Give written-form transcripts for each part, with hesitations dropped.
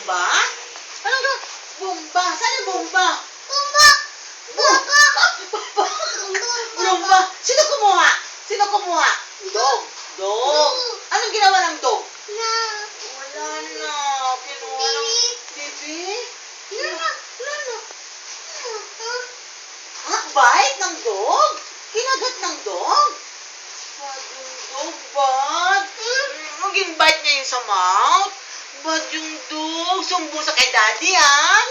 bomba? Ano ka? Bomba? Saan yung bomba? Bomba! Bomba! Bomba? Sino kumuha? Sino kumuha? Dog. Dog. Anong ginawa ng dog? Na! Wala na. Kinuha ng... Bibi? Wala na. Ha? Bite ng dog? Kinagat ng dog? Bad yung dog, bad. Maging bite niya yun sa mouth. Bad yung dog. Sumbong sa kay daddy, ha?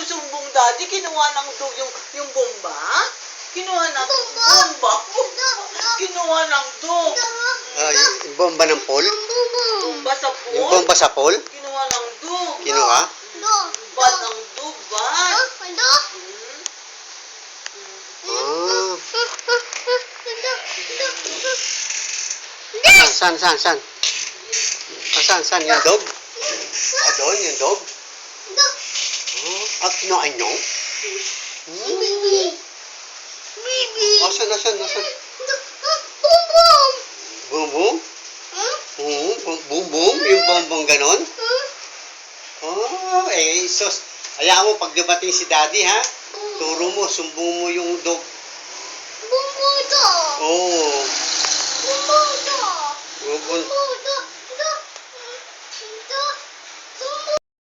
Sumbong daddy. Kinuha ng dog yung bomba? Kinuha ng bomba? Kinuha ng dog. Yung bomba ng pool? Bomba sa pool? Yung bomba sa pool? Kinuha ng dog. Kinuha? Bad ng dog, bad. Saan? Saan yung dog? Doon yung dog? Kinuha nyo? Saan? Boom? Boom? Yung bombong ganon? Sus. Hayaan mo, pag dumating si daddy, ha? Turo mo, sumbong mo yung dog. Oo.